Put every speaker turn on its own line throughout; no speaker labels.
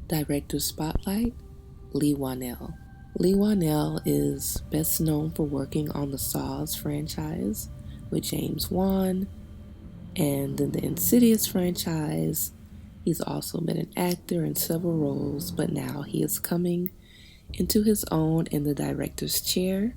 Director Spotlight, Leigh Whannell. Leigh Whannell is best known for working on the Saws franchise with James Wan, and in the Insidious franchise, he's also been an actor in several roles, but now he is coming into his own in the director's chair.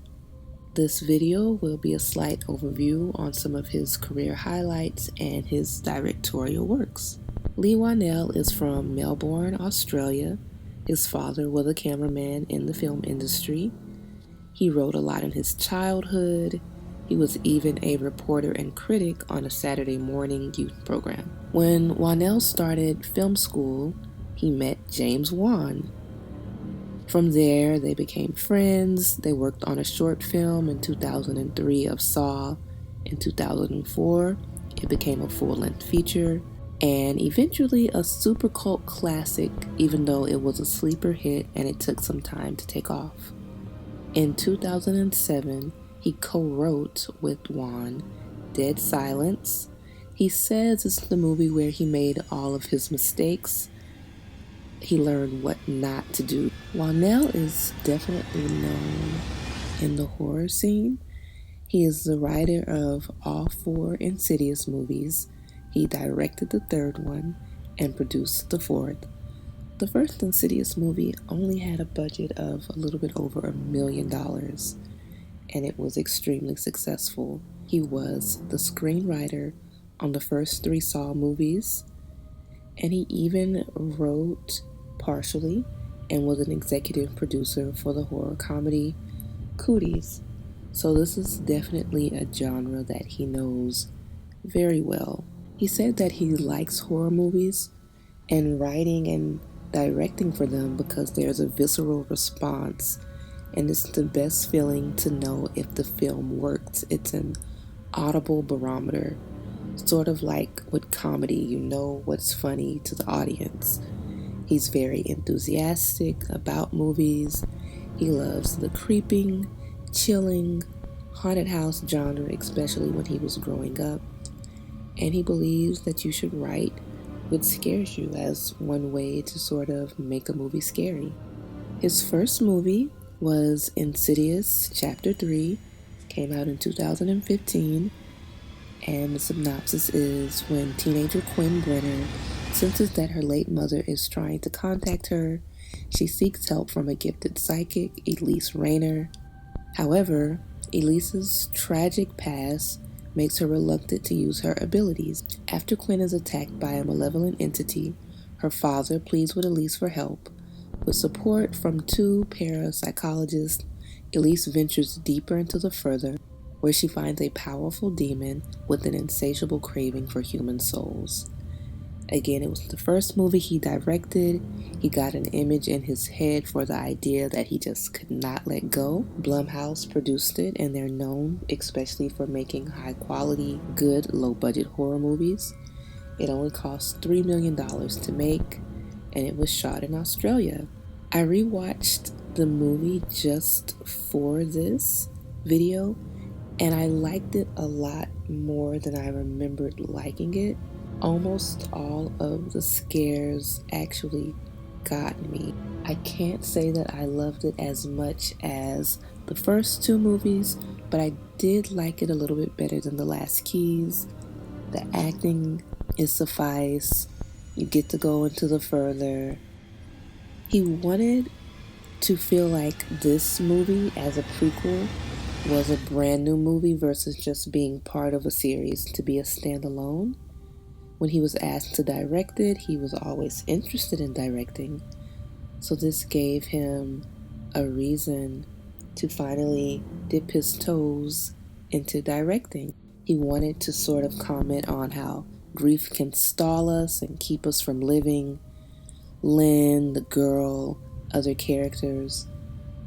This video will be a slight overview on some of his career highlights and his directorial works. Leigh Whannell is from Melbourne, Australia. His father was a cameraman in the film industry. He wrote a lot in his childhood. He was even a reporter and critic on a Saturday morning youth program. When Whannell started film school, he met James Wan. From there, they became friends. They worked on a short film in 2003 of Saw. In 2004, it became a full-length feature, and eventually a super cult classic, even though it was a sleeper hit and it took some time to take off. In 2007, he co-wrote with Wan Dead Silence. He says it's the movie where he made all of his mistakes. He learned what not to do. Whannell is definitely known in the horror scene. He is the writer of all 4 Insidious movies. He directed the 3rd one and produced the 4th. The first Insidious movie only had a budget of a little bit over $1 million, and it was extremely successful. He was the screenwriter on the first 3 Saw movies, and he even wrote partially and was an executive producer for the horror comedy Cooties. So this is definitely a genre that he knows very well. He said that he likes horror movies and writing and directing for them because there's a visceral response, and it's the best feeling to know if the film worked. It's an audible barometer, sort of like with comedy, you know what's funny to the audience. He's very enthusiastic about movies. He loves the creeping, chilling, haunted house genre, especially when he was growing up. And he believes that you should write what scares you as one way to sort of make a movie scary. His first movie was Insidious Chapter 3, came out in 2015, and the synopsis is when teenager Quinn Brenner senses that her late mother is trying to contact her, she seeks help from a gifted psychic, Elise Rayner. However, Elise's tragic past makes her reluctant to use her abilities. After Quinn is attacked by a malevolent entity, her father pleads with Elise for help. With support from 2 parapsychologists, Elise ventures deeper into the Further, where she finds a powerful demon with an insatiable craving for human souls. Again, it was the first movie he directed. He got an image in his head for the idea that he just could not let go. Blumhouse produced it, and they're known especially for making high-quality, good, low-budget horror movies. It only cost $3 million to make, and it was shot in Australia. I rewatched the movie just for this video, and I liked it a lot more than I remembered liking it. Almost all of the scares actually got me. I can't say that I loved it as much as the first 2 movies, but I did like it a little bit better than The Last Keys. The acting is suffice. You get to go into the Further. He wanted to feel like this movie as a prequel was a brand new movie versus just being part of a series, to be a standalone. When he was asked to direct it, he was always interested in directing. So this gave him a reason to finally dip his toes into directing. He wanted to sort of comment on how grief can stall us and keep us from living. Lynn, the girl, other characters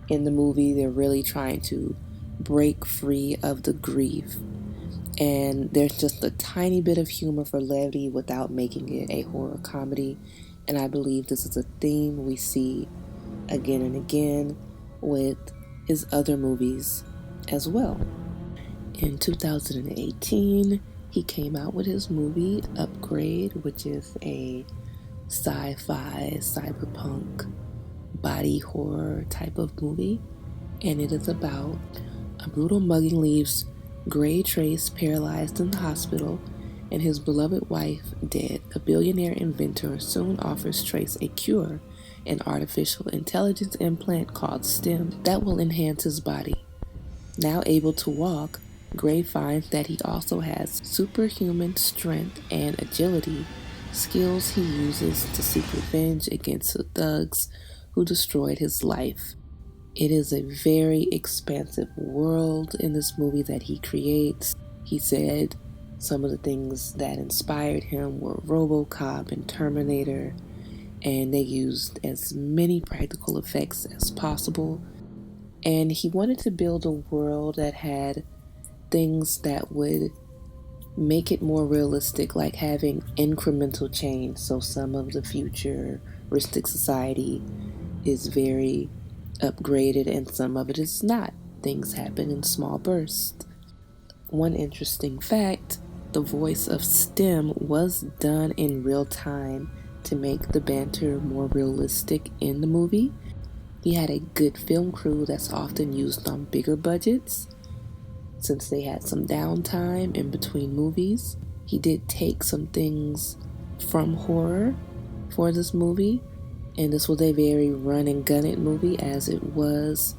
in the movie, they're really trying to break free of the grief. And there's just a tiny bit of humor for levity without making it a horror comedy. And I believe this is a theme we see again and again with his other movies as well. In 2018, he came out with his movie Upgrade, which is a sci-fi, cyberpunk, body horror type of movie. And it is about a brutal mugging leaves Gray Trace paralyzed in the hospital and his beloved wife dead. A billionaire inventor soon offers Trace a cure, an artificial intelligence implant called STEM that will enhance his body. Now able to walk, Gray finds that he also has superhuman strength and agility, skills he uses to seek revenge against the thugs who destroyed his life. It is a very expansive world in this movie that he creates. He said some of the things that inspired him were RoboCop and Terminator, and they used as many practical effects as possible. And he wanted to build a world that had things that would make it more realistic, like having incremental change. So some of the futuristic society is very upgraded and some of it is not. Things happen in small bursts. One interesting fact, the voice of STEM was done in real time to make the banter more realistic in the movie. He had a good film crew that's often used on bigger budgets. Since they had some downtime in between movies, he did take some things from horror for this movie, and this was a very run and gun it movie as it was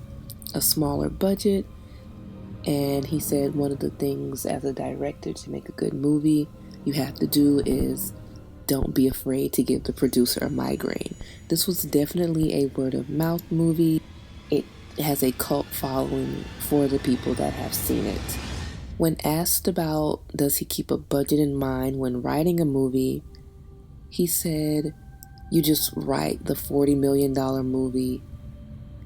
a smaller budget. And he said one of the things as a director to make a good movie you have to do is don't be afraid to give the producer a migraine. This was definitely a word of mouth movie. It has a cult following for the people that have seen it. When asked about does he keep a budget in mind when writing a movie, he said you just write the $40 million movie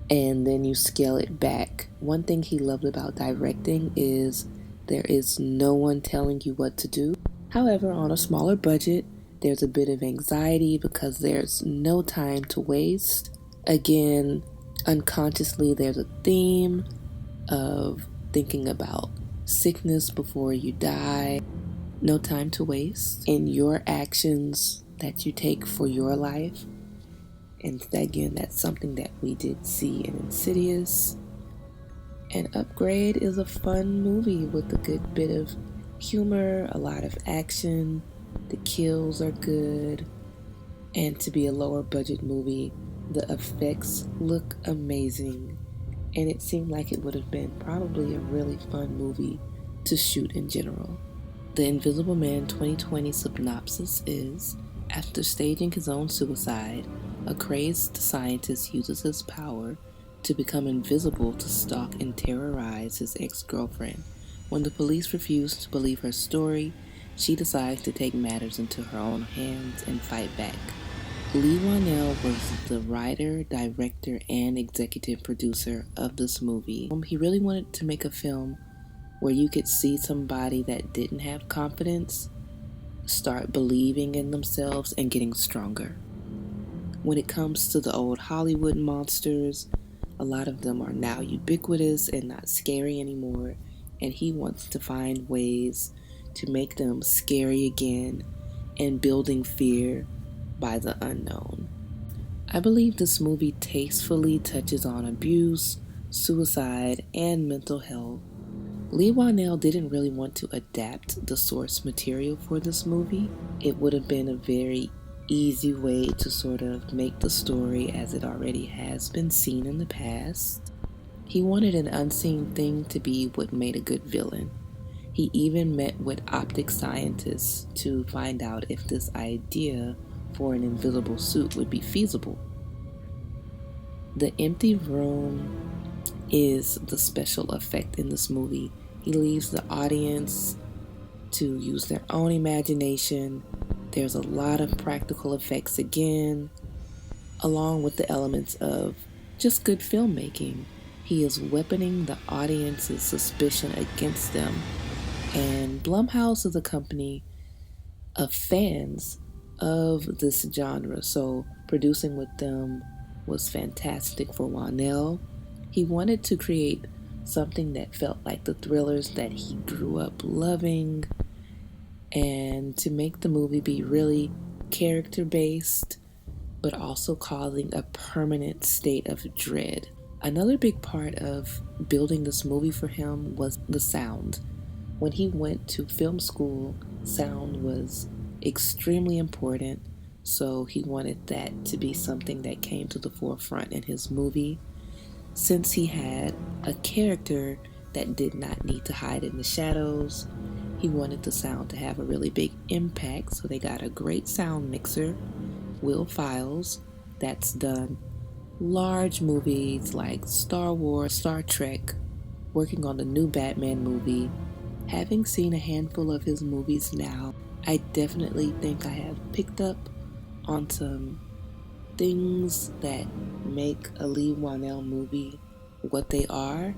and then you scale it back. One thing he loved about directing is there is no one telling you what to do. However, on a smaller budget, there's a bit of anxiety because there's no time to waste. Again, unconsciously, there's a theme of thinking about sickness before you die. No time to waste in your actions that you take for your life. And again, that's something that we did see in Insidious. And Upgrade is a fun movie with a good bit of humor, a lot of action. The kills are good. And to be a lower budget movie, the effects look amazing. And it seemed like it would have been probably a really fun movie to shoot in general. The Invisible Man 2020 synopsis is, after staging his own suicide, a crazed scientist uses his power to become invisible to stalk and terrorize his ex-girlfriend. When the police refuse to believe her story, she decides to take matters into her own hands and fight back. Leigh Whannell was the writer, director, and executive producer of this movie. He really wanted to make a film where you could see somebody that didn't have confidence start believing in themselves and getting stronger. When it comes to the old Hollywood monsters, a lot of them are now ubiquitous and not scary anymore, and he wants to find ways to make them scary again and building fear by the unknown. I believe this movie tastefully touches on abuse, suicide, and mental health. Leigh Whannell didn't really want to adapt the source material for this movie. It would have been a very easy way to sort of make the story as it already has been seen in the past. He wanted an unseen thing to be what made a good villain. He even met with optic scientists to find out if this idea for an invisible suit would be feasible. The empty room is the special effect in this movie. He leaves the audience to use their own imagination. There's a lot of practical effects again, along with the elements of just good filmmaking. He is weaponing the audience's suspicion against them. And Blumhouse is a company of fans of this genre, so producing with them was fantastic for Whannell. He wanted to create something that felt like the thrillers that he grew up loving, and to make the movie be really character based, but also causing a permanent state of dread. Another big part of building this movie for him was the sound. When he went to film school, sound was extremely important, so he wanted that to be something that came to the forefront in his movie. Since he had a character that did not need to hide in the shadows, he wanted the sound to have a really big impact, so they got a great sound mixer, Will Files, that's done large movies like Star Wars, Star Trek, working on the new Batman movie. Having seen a handful of his movies now, I definitely think I have picked up on some things that make a Leigh Whannell movie what they are,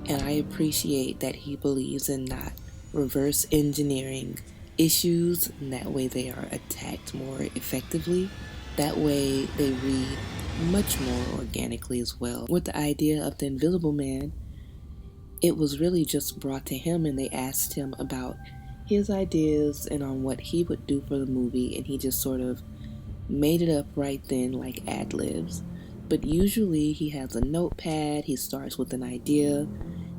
and I appreciate that he believes in not reverse engineering issues, and that way they are attacked more effectively. That way they read much more organically as well. With the idea of the Invisible Man, it was really just brought to him and they asked him about his ideas and on what he would do for the movie, and he just sort of made it up right then like ad libs. But usually he has a notepad, he starts with an idea,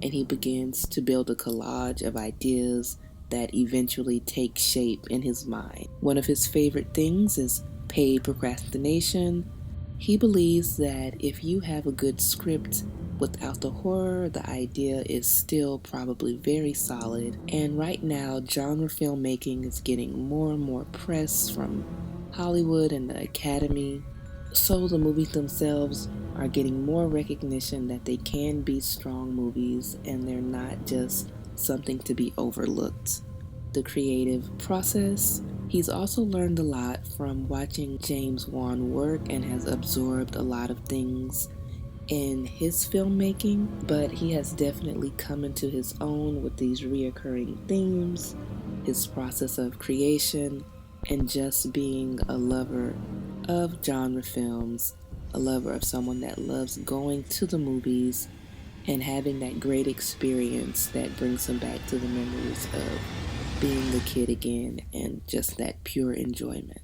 and he begins to build a collage of ideas that eventually take shape in his mind. One of his favorite things is paid procrastination. He believes that if you have a good script without the horror, the idea is still probably very solid. And right now, genre filmmaking is getting more and more press from Hollywood and the Academy. So the movies themselves are getting more recognition that they can be strong movies and they're not just something to be overlooked. The creative process. He's also learned a lot from watching James Wan work and has absorbed a lot of things in his filmmaking, but he has definitely come into his own with these reoccurring themes, his process of creation, and just being a lover of genre films, a lover of someone that loves going to the movies and having that great experience that brings him back to the memories of being a kid again and just that pure enjoyment.